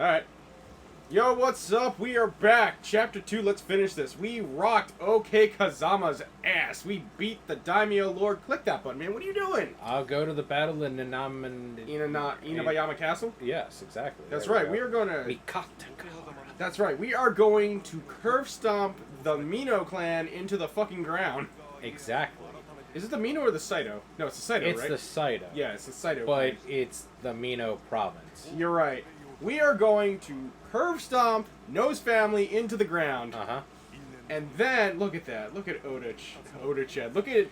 Alright. Yo, what's up? We are back. Chapter 2, let's finish this. We rocked OK Kazama's ass. We beat the Daimyo Lord. Click that button, man. What are you doing? I'll go to the battle in Inabayama Castle? Yes, exactly. That's right. We are going to... That's right. We are going to curve stomp the Mino clan into the fucking ground. Exactly. Is it the Mino or the Saito? No, it's the Saito, right? It's the Saito. Yeah, it's the Saito. But it's the Mino province. You're right. We are going to curve stomp No's family into the ground. Uh-huh. And then, look at that. Look at Oda Chad. Look at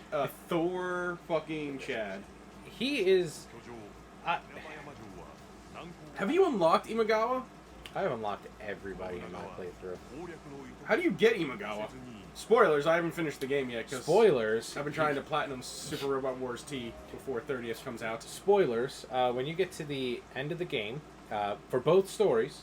Thor fucking Chad. He is... Have you unlocked Imagawa? I have unlocked everybody in my playthrough. How do you get Imagawa? Spoilers, I haven't finished the game yet. Spoilers. I've been trying to platinum Super Robot Wars T before 30th comes out. Spoilers. When you get to the end of the game, for both stories,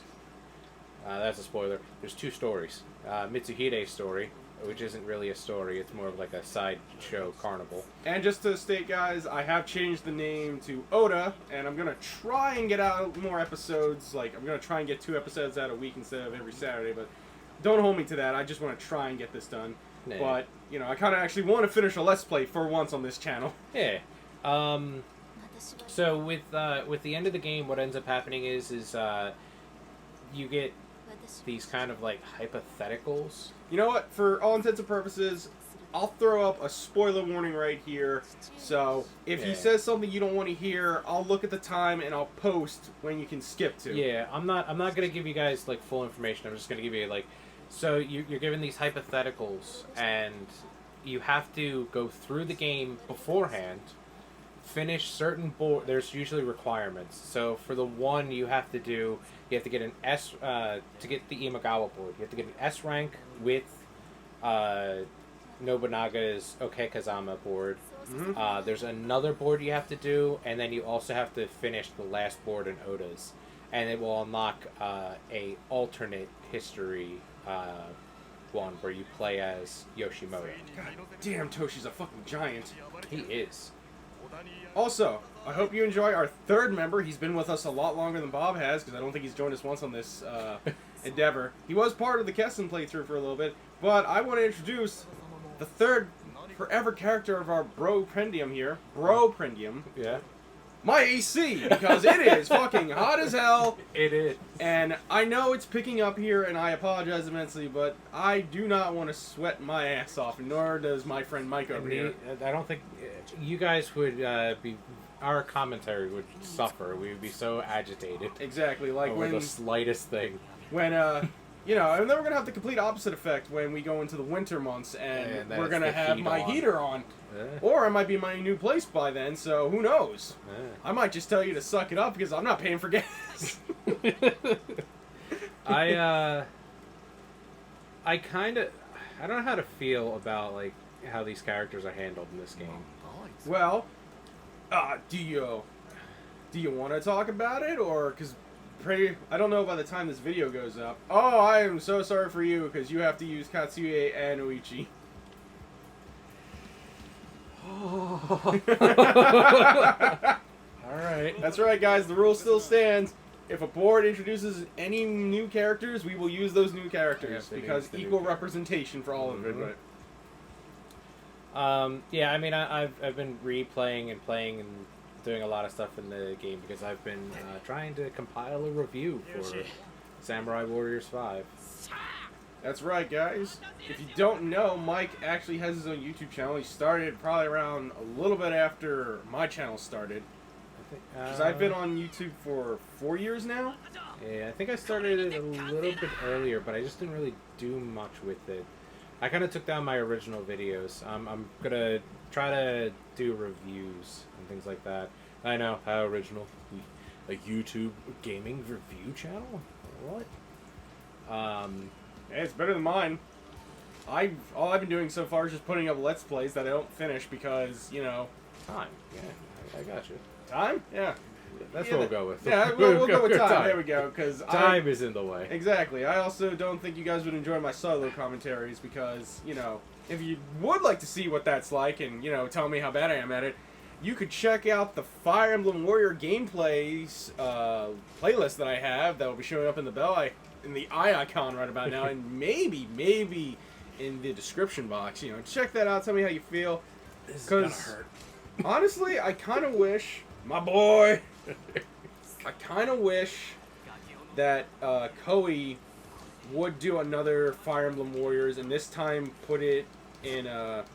that's a spoiler, there's two stories. Mitsuhide's story, which isn't really a story, it's more of like a sideshow carnival. And just to state, guys, I have changed the name to Oda, and I'm going to try and get out more episodes. Like, I'm going to try and get 2 episodes out a week instead of every Saturday, but don't hold me to that. I just want to try and get this done. Nah. But, you know, I kind of actually want to finish a Let's Play for once on this channel. Yeah. So with the end of the game, what ends up happening is you get these kind of like hypotheticals. You know what? For all intents and purposes, I'll throw up a spoiler warning right here. So if he says something you don't want to hear, I'll look at the time and I'll post when you can skip to. Yeah, I'm not gonna give you guys like full information. I'm just gonna give you like, so you're given these hypotheticals and you have to go through the game beforehand. Finish certain board. There's usually requirements. So for the one you have to get an S to get the Imagawa board. You have to get an S rank with Nobunaga's Okekazama board. Mm-hmm. There's another board you have to do, and then you also have to finish the last board in Oda's, and it will unlock a alternate history one where you play as Yoshimoto. God damn, Toshi's a fucking giant. He is. Also, I hope you enjoy our third member. He's been with us a lot longer than Bob has, because I don't think he's joined us once on this endeavor. He was part of the Kessen playthrough for a little bit, but I want to introduce the third forever character of our Bro Prendium here. Bro Prendium. Yeah. My AC, because it is fucking hot as hell. It is. And I know it's picking up here, and I apologize immensely, but I do not want to sweat my ass off, nor does my friend Mike over here. I don't think you guys would be... Our commentary would suffer. We would be so agitated. Exactly, like over when... the slightest thing. When, you know, and then we're going to have the complete opposite effect when we go into the winter months, and we're going to have my heater on. Or it might be my new place by then, so who knows? I might just tell you to suck it up because I'm not paying for gas. I don't know how to feel about, like, how these characters are handled in this game. Well, do you want to talk about it, or, because I don't know by the time this video goes up. Oh, I am so sorry for you, because you have to use Katsuye and Oichi. Alright. That's right, guys. The rule still stands. If a board introduces any new characters, we will use those new characters, because equal representation for all of it. But yeah, I mean, I've been replaying and playing and doing a lot of stuff in the game because I've been trying to compile a review for Samurai Warriors 5. That's right, guys. If you don't know, Mike actually has his own YouTube channel. He started probably around a little bit after my channel started. Because I've been on YouTube for 4 years now. Yeah, I think I started it a little bit earlier, but I just didn't really do much with it. I kind of took down my original videos. I'm going to try to do reviews and things like that. I know, how original. A YouTube gaming review channel? What? Hey, it's better than mine. All I've been doing so far is just putting up Let's Plays that I don't finish because, you know... Time. Yeah, I got you. Time? Yeah. That's what we'll go with. Yeah, we'll go with time. There we go. Cause time is in the way. Exactly. I also don't think you guys would enjoy my solo commentaries because, you know, if you would like to see what that's like and, you know, tell me how bad I am at it, you could check out the Fire Emblem Warrior gameplays playlist that I have that will be showing up in the eye icon right about now, and maybe in the description box. You know, check that out. Tell me how you feel. This is gonna hurt. Honestly, I kind of wish, my boy, I kind of wish that Koei would do another Fire Emblem Warriors, and this time put it in not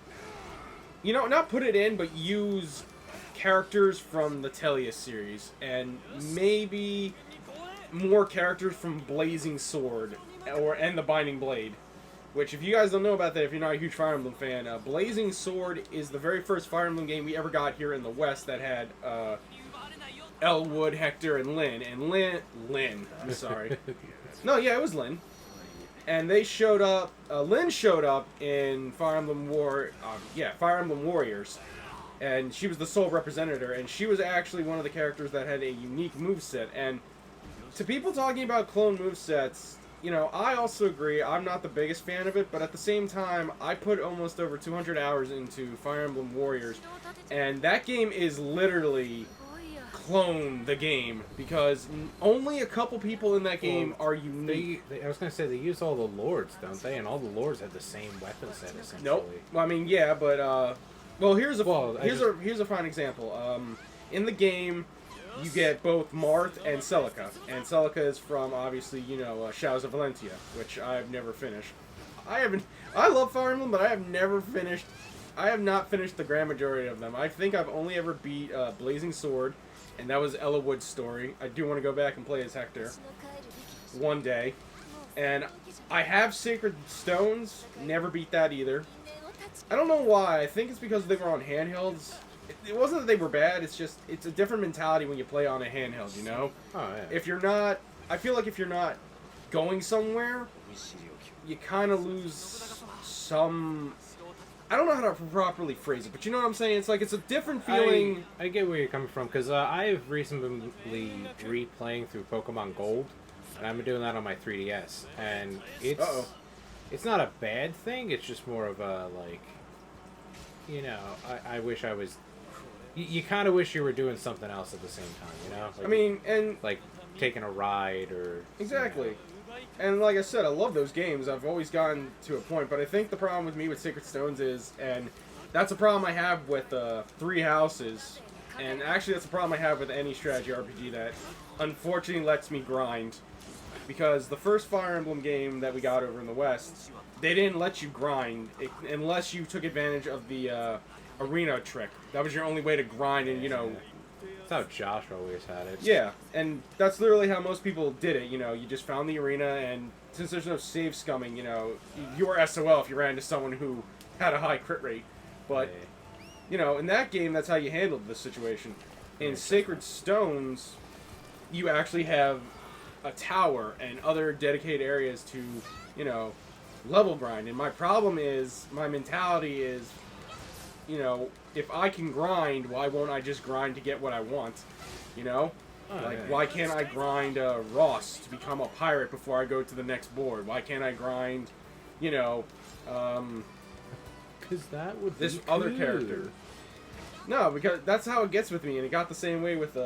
put it in, but use characters from the Tellius series, and maybe more characters from Blazing Sword and the Binding Blade. Which, if you guys don't know about that, if you're not a huge Fire Emblem fan, Blazing Sword is the very first Fire Emblem game we ever got here in the West that had Elwood, Hector, and Lyn. And Lyn, I'm sorry. No, yeah, it was Lyn. And they showed up, Lyn showed up in Fire Emblem Warriors. And she was the sole representative, and she was actually one of the characters that had a unique moveset. And to people talking about clone movesets, you know, I also agree, I'm not the biggest fan of it, but at the same time, I put almost over 200 hours into Fire Emblem Warriors, and that game is literally clone the game, because only a couple people in that game are unique. I was going to say, they use all the lords, don't they? And all the lords have the same weapon set, essentially. Nope. Well, I mean, yeah, but, well, here's a fine example. In the game, you get both Marth and Celica. And Celica is from, obviously, you know, Shadows of Valentia, which I've never finished. I love Fire Emblem, but I have not finished the grand majority of them. I think I've only ever beat Blazing Sword, and that was Ellawood's story. I do want to go back and play as Hector one day. And I have Sacred Stones, never beat that either. I don't know why. I think it's because they were on handhelds. It wasn't that they were bad, it's just, it's a different mentality when you play on a handheld, you know? Oh, yeah. If you're not, I feel like if you're not going somewhere, you kind of lose some, I don't know how to properly phrase it, but you know what I'm saying? It's like, it's a different feeling. I get where you're coming from, because I've recently replaying through Pokemon Gold, and I've been doing that on my 3DS, and it's not a bad thing, it's just more of a, like, you know, I wish I was... You kind of wish you were doing something else at the same time, you know? Like, I mean, and... Like, taking a ride, or... Exactly. You know. And like I said, I love those games. I've always gotten to a point, but I think the problem with me with Sacred Stones is, and that's a problem I have with Three Houses, and actually that's a problem I have with any strategy RPG that unfortunately lets me grind. Because the first Fire Emblem game that we got over in the West, they didn't let you grind unless you took advantage of the arena trick. That was your only way to grind, and you know... That's how Josh always had it. Yeah, and that's literally how most people did it, you know, you just found the arena, and since there's no save scumming, you know, you were SOL if you ran into someone who had a high crit rate. But, you know, in that game, that's how you handled the situation. In Sacred Stones, you actually have a tower and other dedicated areas to, you know, level grind. And my problem is, my mentality is, you know, if I can grind, why won't I just grind to get what I want? You know? Why can't I grind Ross to become a pirate before I go to the next board? Why can't I grind, you know, because that would this be other cool. character? No, because that's how it gets with me, and it got the same way with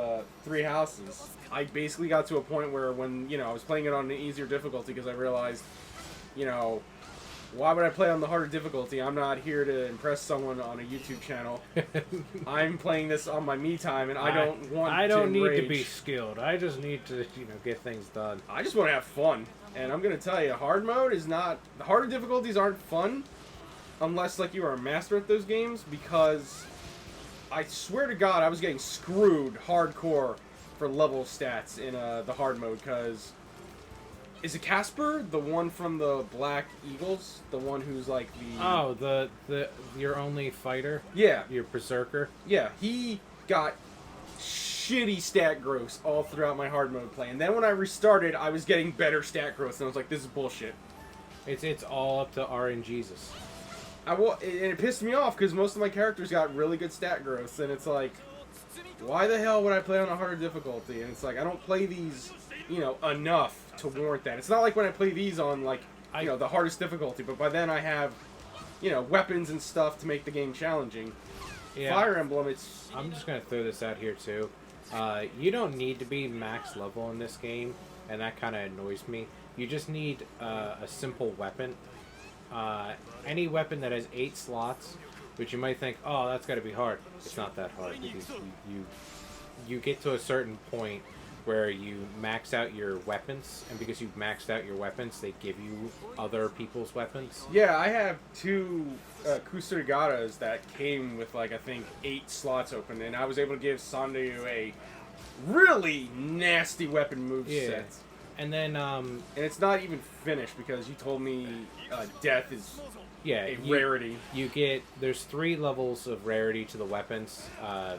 Three Houses. I basically got to a point where when, you know, I was playing it on an easier difficulty because I realized, you know, why would I play on the harder difficulty? I'm not here to impress someone on a YouTube channel. I'm playing this on my me time, and I don't want to I don't need enrage. to be skilled. I just need to, you know, get things done. I just want to have fun. And I'm going to tell you, hard mode is not... The harder difficulties aren't fun unless, like, you are a master at those games, because I swear to God, I was getting screwed hardcore for level stats in the hard mode, because... Is it Casper, the one from the Black Eagles? The one who's like the... Oh, the your only fighter? Yeah. Your berserker? Yeah, he got shitty stat growth all throughout my hard mode play. And then when I restarted, I was getting better stat growth, and I was like, this is bullshit. It's all up to RNGesus. And it pissed me off, because most of my characters got really good stat growth, and it's like, why the hell would I play on a harder difficulty? And it's like, I don't play these, you know, enough to warrant that. It's not like when I play these on, like, you know, the hardest difficulty, but by then I have, you know, weapons and stuff to make the game challenging. Yeah. Fire Emblem, it's... I'm just gonna throw this out here too. You don't need to be max level in this game, and that kind of annoys me. You just need a simple weapon. Any weapon that has 8 slots, which you might think, oh, that's got to be hard. It's not that hard because you get to a certain point where you max out your weapons, and because you've maxed out your weapons, they give you other people's weapons. Yeah, I have 2 Kusurigaras that came with, like, I think 8 slots open, and I was able to give Sandayu a really nasty weapon move set. And then, and it's not even finished because you told me death is a rarity. You get, there's 3 levels of rarity to the weapons,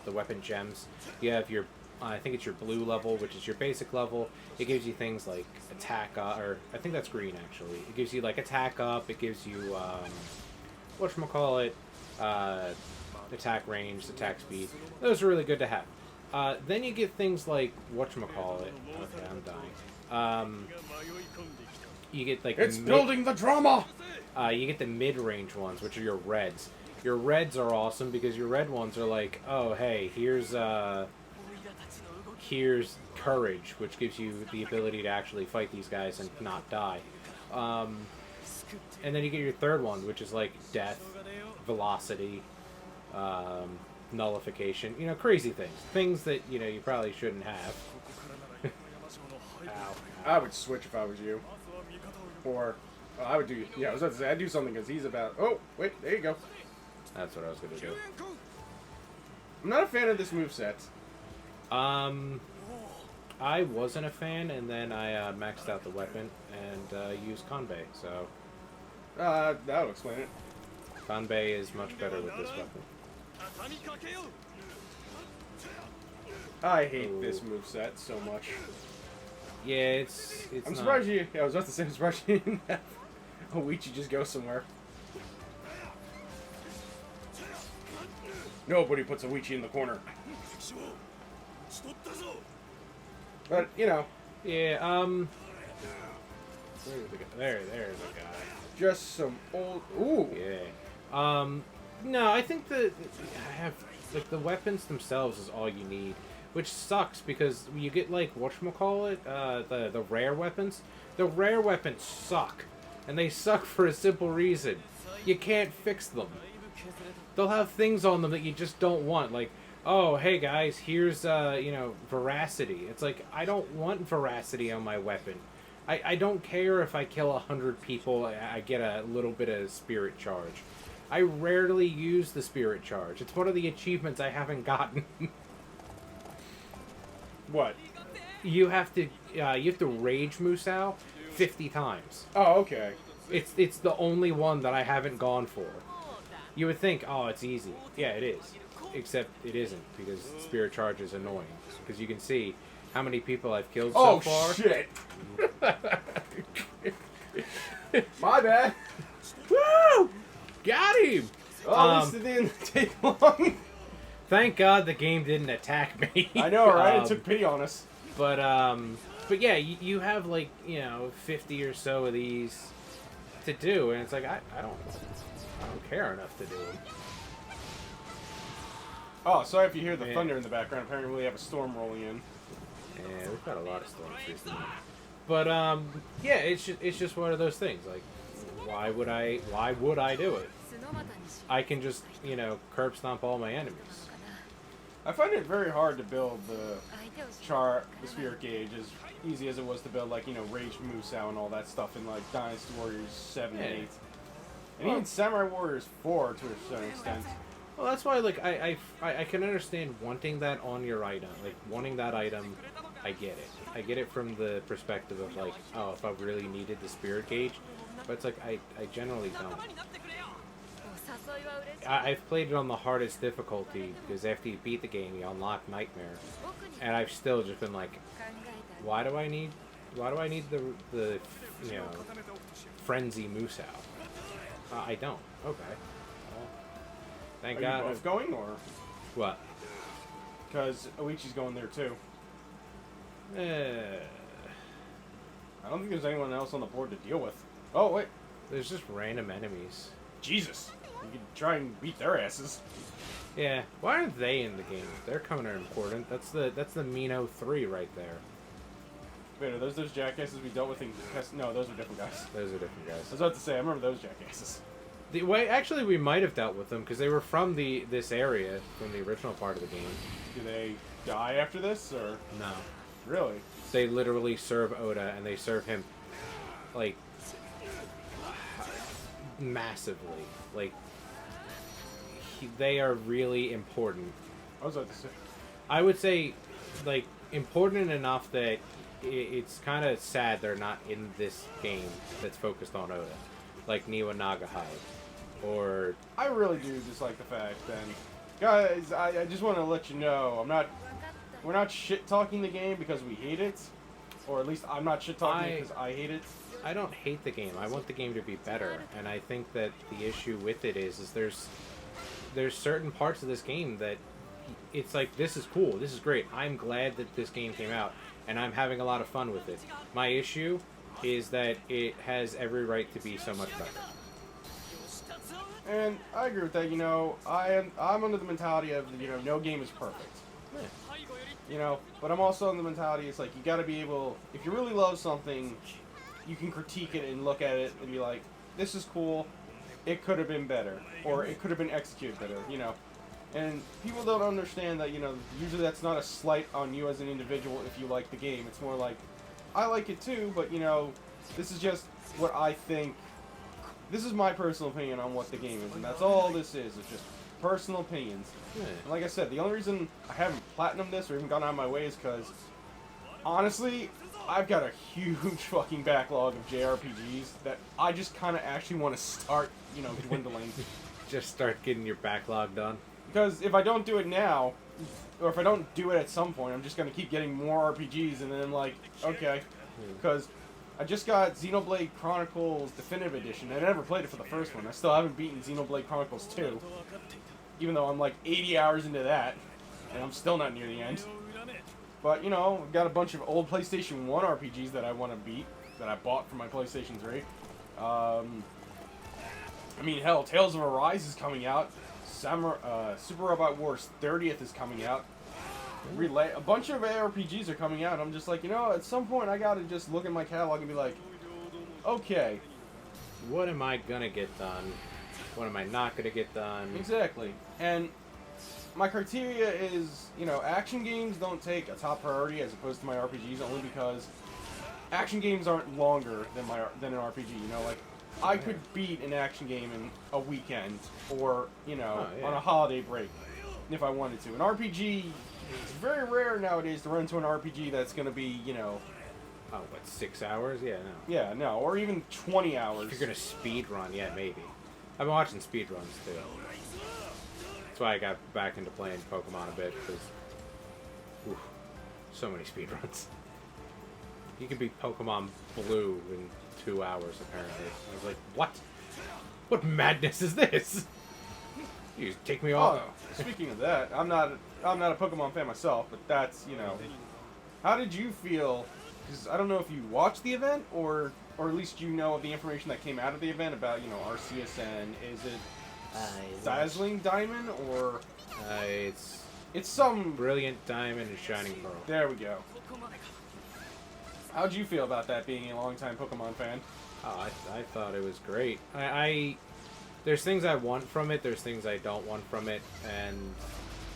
the weapon gems. You have your, I think it's your blue level, which is your basic level. It gives you things like attack, or I think that's green actually. It gives you like attack up, it gives you, whatchamacallit, attack range, attack speed. Those are really good to have. Then you get things like, whatchamacallit, okay, I'm dying. You get like it's building the drama. You get the mid-range ones, which are your reds. Your reds are awesome because your red ones are like, oh hey, here's courage, which gives you the ability to actually fight these guys and not die. And then you get your third one, which is like death, velocity, nullification. You know, crazy things that you probably shouldn't have. Ow. I would switch if I was you. Or, I would do, I was about to say, I'd do something because he's about, oh, wait, there you go. That's what I was going to do. I'm not a fan of this moveset. I wasn't a fan, and then I maxed out the weapon and used Kanbei, so... that'll explain it. Kanbei is much better with this weapon. I hate this moveset so much. Yeah, it's I'm not... surprised you... Yeah, I was about to say, I'm surprised you didn't have Oichi just go somewhere. Nobody puts Oichi in the corner. But, Yeah, there's a guy. Just some old... Ooh! Yeah. No, I think that I have... Like, the weapons themselves is all you need. Which sucks, because you get, like, whatchamacallit, the rare weapons. The rare weapons suck. And they suck for a simple reason. You can't fix them. They'll have things on them that you just don't want. Like, oh, hey guys, here's, veracity. It's like, I don't want veracity on my weapon. I don't care if I kill 100 people, I get a little bit of spirit charge. I rarely use the spirit charge. It's one of the achievements I haven't gotten. What? You have to rage Musou 50 times. Oh, okay. It's the only one that I haven't gone for. You would think, oh, it's easy. Yeah, it is. Except it isn't, because spirit charge is annoying. Because you can see how many people I've killed so far. Oh, shit! My bad. Woo! Got him! Oh, at least it didn't take long. Thank God the game didn't attack me. I know, right? It took pity on us. But yeah, you have like 50 or so of these to do, and it's like I don't care enough to do them. Oh, sorry if you hear the thunder in the background. Apparently, we have a storm rolling in. Yeah, we've got a lot of storms recently. But yeah, it's just one of those things. Like, why would I do it? I can just curb stomp all my enemies. I find it very hard to build the spirit gauge as easy as it was to build, like, Rage Musou and all that stuff in, like, Dynasty Warriors 7 and 8. And even Samurai Warriors 4 to a certain extent. Well, that's why, like, I can understand wanting that on your item. Like, wanting that item, I get it. I get it from the perspective of, like, oh, if I really needed the spirit gauge. But it's like, I generally don't. I've played it on the hardest difficulty, because after you beat the game, you unlock Nightmare. And I've still just been like, why do I need the Frenzy Musou? I don't. Okay. Well, thank God. Are you both going, or? What? Because Oichi's going there, too. I don't think there's anyone else on the board to deal with. Oh, wait. There's just random enemies. Jesus. You can try and beat their asses. Yeah. Why aren't they in the game? They're kind of important. That's the Mino 3 right there. Wait, are those jackasses we dealt with in... No, those are different guys. Those are different guys. I was about to say, I remember those jackasses. The way actually we might have dealt with them because they were from this area from the original part of the game. Do they die after this, or No, really? they literally serve Oda and they serve him like massively. Like they are really important. I was about to say. I would say like important enough that it's kind of sad they're not in this game that's focused on Oda, like Niwa Nagahide. Or I really do just like the fact, and guys, I just want to let you know, we're not shit talking the game because we hate it, or at least I'm not shit talking it because I hate it. I don't hate the game. I want the game to be better, and I think that the issue with it is there's certain parts of this game that it's like, this is cool, this is great. I'm glad that this game came out, and I'm having a lot of fun with it. My issue is that it has every right to be so much better. And I agree with that. You know, I'm under the mentality of, you know, no game is perfect. Yeah. You know, but I'm also in the mentality, it's like, you gotta be able, if you really love something, you can critique it and look at it and be like, this is cool, it could have been better, or it could have been executed better, you know. And people don't understand that, you know, usually that's not a slight on you as an individual if you like the game. It's more like, I like it too, but, you know, this is just what I think. This is my personal opinion on what the game is, and that's all this is. It's just personal opinions. Yeah. And like I said, the only reason I haven't platinumed this or even gone out of my way is because, honestly, I've got a huge fucking backlog of JRPGs that I just kind of actually want to start, you know, dwindling. Just start getting your backlog done. Because if I don't do it now, or if I don't do it at some point, I'm just going to keep getting more RPGs, and then I'm like, okay. Because I just got Xenoblade Chronicles Definitive Edition. I never played it for the first one. I still haven't beaten Xenoblade Chronicles 2. Even though I'm like 80 hours into that. And I'm still not near the end. But, you know, I've got a bunch of old PlayStation 1 RPGs that I want to beat. That I bought for my PlayStation 3. I mean, hell, Tales of Arise is coming out. Super Robot Wars 30th is coming out. A bunch of ARPGs are coming out. I'm just like, you know, at some point I gotta just look at my catalog and be like, okay, what am I gonna get done? What am I not gonna get done? Exactly. And my criteria is, you know, action games don't take a top priority as opposed to my RPGs, only because action games aren't longer than an RPG. You know, like I could beat an action game in a weekend, or you know, on a holiday break if I wanted to. An RPG. It's very rare nowadays to run into an RPG that's going to be, you know... Oh, what, 6 hours? Yeah, no. Yeah, no, or even 20 hours. If you're going to speed run, yeah, maybe. I've been watching speed runs, too. That's why I got back into playing Pokemon a bit, because... so many speed runs. You can beat Pokemon Blue in 2 hours, apparently. I was like, what? What madness is this? You just take me off. Oh, speaking of that, I'm not a Pokemon fan myself, but that's, you know, how did you feel? Because I don't know if you watched the event or at least you know the information that came out of the event about, you know, RCSN. Is it Dazzling Diamond or it's some Brilliant Diamond and Shining Pearl. There we go. How'd you feel about that, being a longtime Pokemon fan? Oh, I thought it was great. There's things I want from it, there's things I don't want from it, and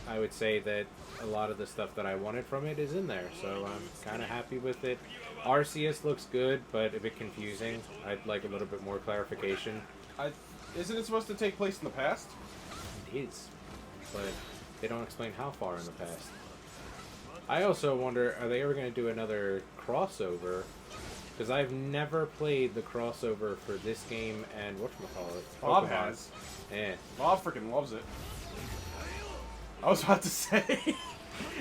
I would say that a lot of the stuff that I wanted from it is in there, so I'm kind of happy with it. Arceus looks good, but a bit confusing. I'd like a little bit more clarification. Isn't it supposed to take place in the past? It is, but they don't explain how far in the past. I also wonder, are they ever going to do another crossover? Because I've never played the crossover for this game and whatchamacallit. Bob has. Yeah. Bob freaking loves it. I was about to say,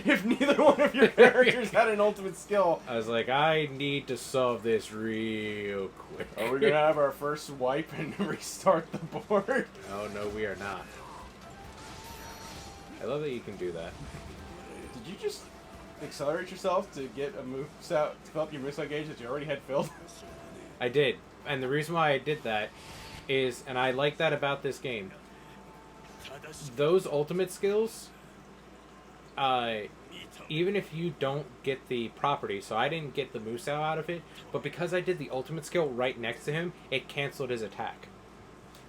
if neither one of your characters had an ultimate skill. I was like, I need to solve this real quick. Are we going to have our first wipe and restart the board? Oh, no, we are not. I love that you can do that. Did you just accelerate yourself to get a move out to fill up your moveset gauge that you already had filled? I did. And the reason why I did that is, and I like that about this game, those ultimate skills, even if you don't get the property, so I didn't get the Musou out of it, but because I did the ultimate skill right next to him, it canceled his attack.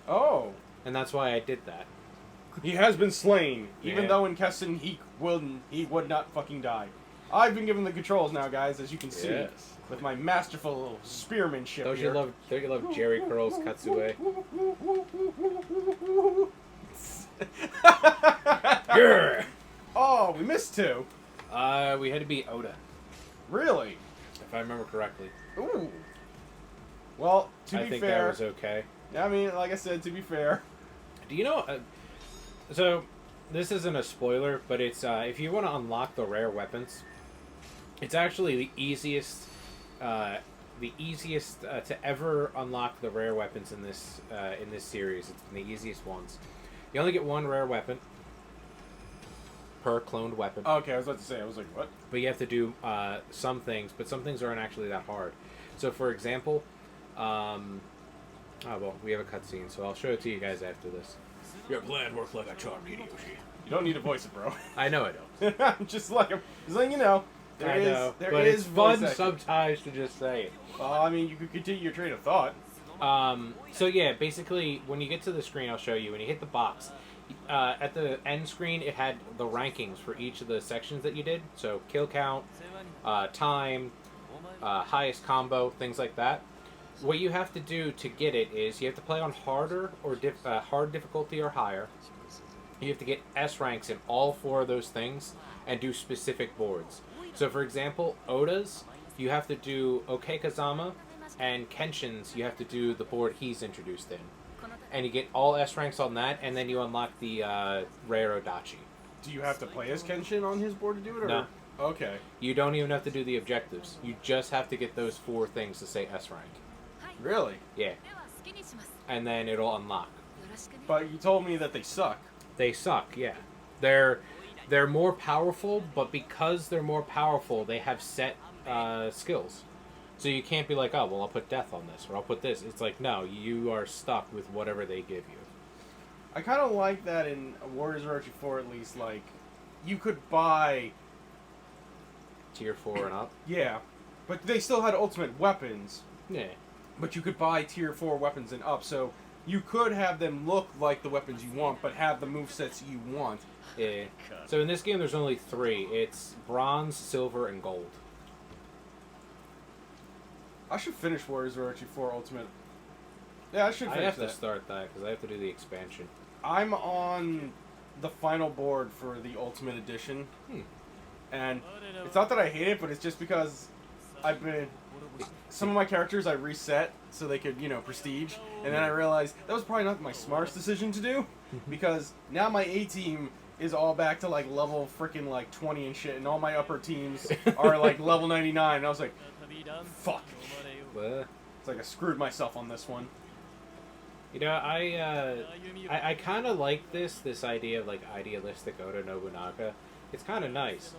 Oh. And that's why I did that. He has been slain, even Yeah. though in Kessen he would not fucking die. I've been given the controls now, guys, as you can see, Yes. with my masterful spearmanship Don't here. you love Jerry Curls Katsue? Grr. Oh, we missed two. We had to beat Oda, Really? if I remember correctly. Ooh. Well, to I be think fair, that was okay. I mean, like I said, to be fair, Do you know? So, this isn't a spoiler, but it's if you want to unlock the rare weapons, it's actually the easiest to ever unlock the rare weapons in this series. It's the easiest ones. You only get one rare weapon per cloned weapon, okay, I was about to say, I was like, what? but you have to do some things, but some things aren't actually that hard. So, for example, oh well, we have a cutscene, so I'll show it to you guys after this. Your plan worked like a charm, Hideyoshi. You don't need to voice it, bro. I know I don't. I'm just letting you know. I know, There but is it's fun voice acting. sometimes to just say it. Well, I mean, you could continue your train of thought. So yeah, basically, when you get to the screen, I'll show you. When you hit the box, at the end screen, it had the rankings for each of the sections that you did. So kill count, time, highest combo, things like that. What you have to do to get it is you have to play on harder or hard difficulty or higher. You have to get S ranks in all four of those things and do specific boards. So, for example, Oda's, you have to do Okekazama, and Kenshin's, you have to do the board he's introduced in. And you get all S ranks on that, and then you unlock the rare Odachi. Do you have to play as Kenshin on his board to do it? Or? No. Okay. You don't even have to do the objectives. You just have to get those four things to say S rank. Really? Yeah. And then it'll unlock. But you told me that they suck. They suck, yeah. They're more powerful, but because they're more powerful, they have set skills. So you can't be like, oh, well, I'll put death on this, or I'll put this. It's like, no, you are stuck with whatever they give you. I kind of like that in Warriors Orochi 4, at least, like, you could buy... Tier 4 and up? Yeah. But they still had ultimate weapons. Yeah. But you could buy Tier 4 weapons and up, so you could have them look like the weapons you want, but have the movesets you want. Yeah. So in this game, there's only 3. It's bronze, silver, and gold. I should finish Warriors Orochi 4 Ultimate. Yeah, I should finish I have that. to start that, because I have to do the expansion. I'm on the final board for the Ultimate Edition. And it's not that I hate it, but it's just because I've been... Some of my characters I reset so they could, prestige. And then I realized that was probably not my smartest decision to do. Because now my A-team is all back to, level freaking, 20 and shit. And all my upper teams are, level 99. And I was like, fuck. It's like I screwed myself on this one. I kind of like this idea of, idealistic Oda Nobunaga. It's kind of nice.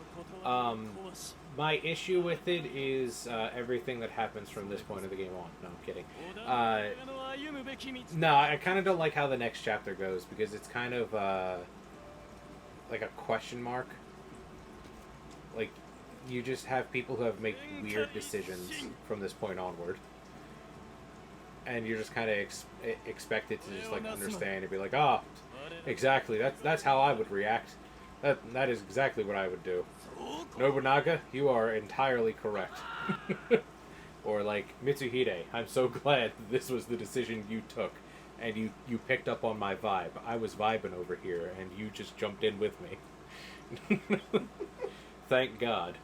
My issue with it is everything that happens from this point of the game on. No, I'm kidding. No, I kind of don't like how the next chapter goes, because it's kind of like a question mark. Like, you just have people who have made weird decisions from this point onward. And you're just kind of expected to just, understand and be like, oh, exactly, that's how I would react. That is exactly what I would do. Nobunaga, you are entirely correct. Or Mitsuhide, I'm so glad this was the decision you took. And you picked up on my vibe. I was vibing over here, and you just jumped in with me. Thank God.